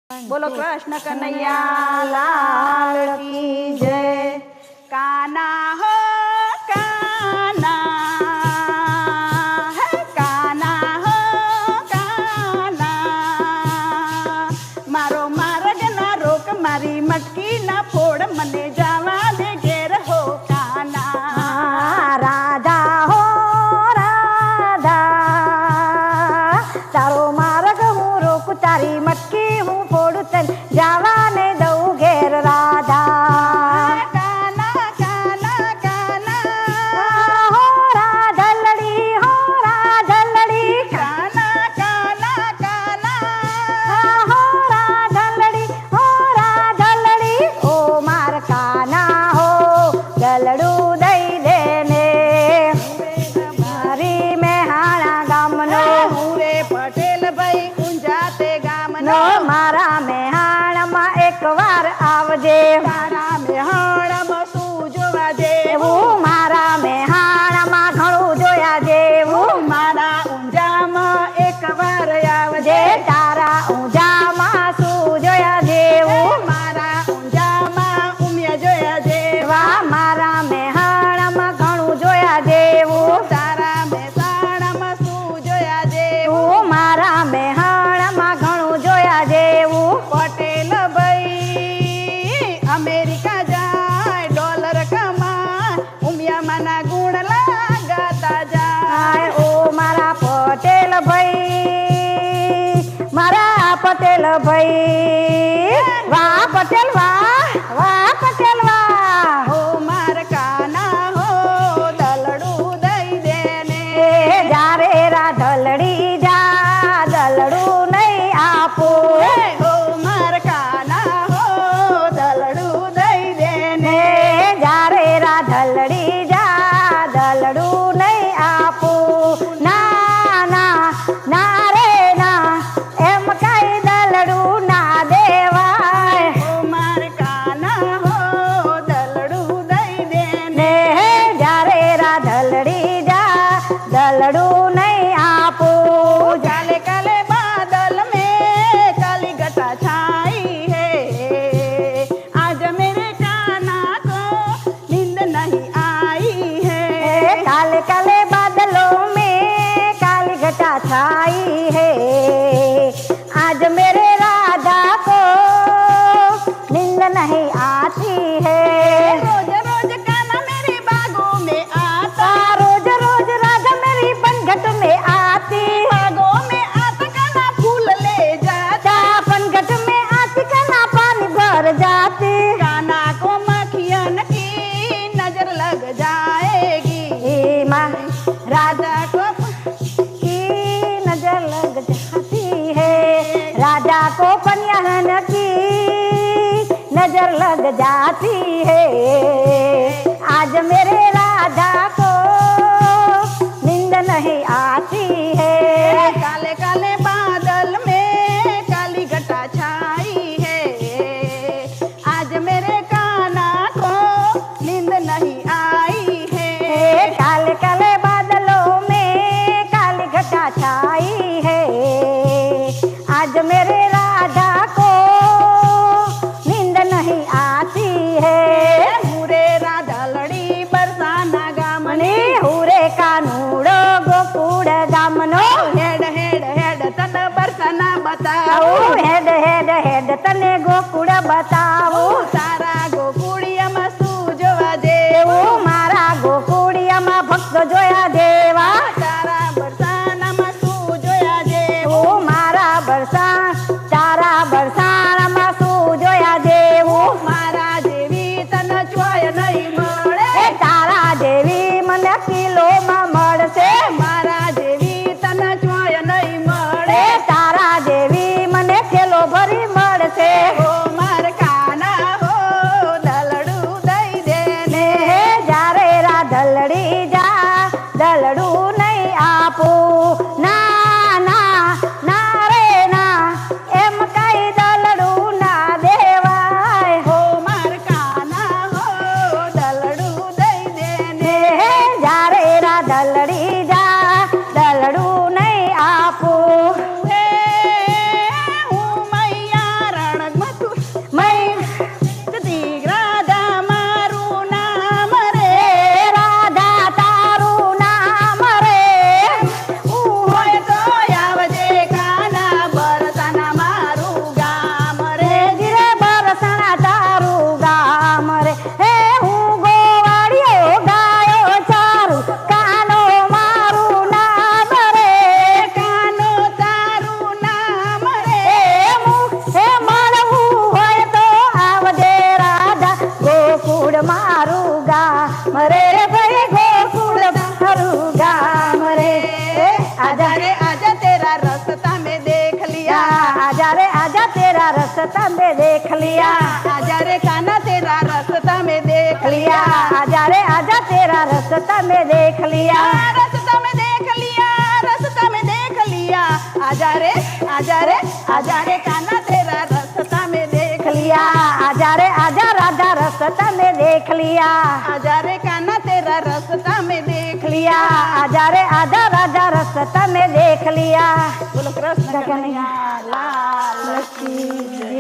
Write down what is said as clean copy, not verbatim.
बोलो कृष्ण कन्हैया लाल की जय। काना हो काना है, काना हो काना, मारो मार्ग ना रोक, मारी मटकी ना फोड़, मने जावा दे घेर हो काना। राधा हो राधा, तारो मार्ग हूँ रोक, तारी मटकी हूँ फोड़, तन जावा ने दऊ घेर राधा। काना काना काना हो राधा लड़ी, हो राधा लड़ी, काना काना काना हो राधा लड़ी, हो राधा लड़ी, ओ मार काना हो दलड़ू दई देने, मारी में हाड़ा गामनो, हुरे पटेल भाई ऊंझाते गामनो, नो मारा में हाड़ा में एक बार आवजे, तारा में हाड़म सू जोवा वो जेवू, मारा में हाड़ा में घणું જોયા જેવું, मारा ऊंझाમાં एक વાર જે आवजे, તારા ઊંઝામાં શું જોયા જેવું, मारा ऊंझाમાં ઉમ્યા જોયા જેવા, વા મારા મેહાણામાં ઘણું જોયા જેવું, તારા મહેસાણામાં શું જોયા જેવું, તું મારા મેહાણામાં ઘણું જોયા જેવું, પટેલ ભાઈ અમેરિકા જાય ડોલર કમાય, ઉમિયામાંના ગુણ લાગાતા જાય। આય ઓ મારા પટેલ ભાઈ, મારા પટેલ ભાઈ, વાહ પટેલ વાહ, વાહ પટેલ વાહ, હો માર કાના હો દલડું દઈ દેને, એ જારે રાધલડી જા દલડું નહીં આપું, હો માર કાના હો દલડું દઈ દેને, ને જારે રાધલડી જા દલડું નહીં આપું, ના ના ના રે ના, એમ કઈ દલડું ના દેવાય, હો માર કાના હો દલડું દઈ દેને, ને જારે રાધલડી જા દલડું નહીં આપું, काले काले बादल में काली घटा छाई है, आज मेरे काना को नींद नहीं आई है, काले काले बादलों में काली घटा छाई है, आज मेरे राधा को नींद नहीं आती है, रोज रोज काना मेरी बागों में आता, रोज रोज राधा मेरी पनघट में आती, बागों में आता काना फूल ले जाता, पनघट में आती कना पानी भर जाती, काना को मखियन की नजर लग जाएगी, ए माँ राजा को की नजर लग जाती है, राजा को पनियान की नजर लग जाती है, आज मेरे राजा को नींद नहीं आती है, काले काले बादल में काली घटा छाई है, आज मेरे काना को नींद नहीं आई है, काले काले बादलों में काली घटा छाई है, आज मेरे राधा को नींद नहीं आती है, मुरे राधा लड़ी बरसाना गामनी, मनी हुरे कानूड़ो गोकुड़ गामनो, हेड हेड हेड तन बरसाना बताओ, हेड हेड हेड तने गोकुड़ बताओ, तारा गोकुड़िया में सूजवा देवो, मारा गोकुड़िया में भक्त जोया देवा, तारा बरसाना में सूजोया देवो, मारा बरसा तारा बरसाण में શું જોયા દેવું, मारा देवी तन चोय नहीं मळे, તારા જેવી મને કિલોમાં મળશે, मारा देवी तन रास्ता में देख लिया। आजा रे कान्हा तेरा रास्ता में देख लिया। आजा रे आजा तेरा रास्ता में देख लिया। रास्ता में देख लिया, रास्ता में देख लिया। आजा रे कान्हा तेरा रास्ता में देख लिया। आजा रे आजा राजा रास्ता में देख लिया। आजा रे कान्हा तेरा रास्ता में देख लिया। आजा रे आजा राजा रास्ता में देख लिया। बोलो कृष्ण कन्हैया लाल की जय।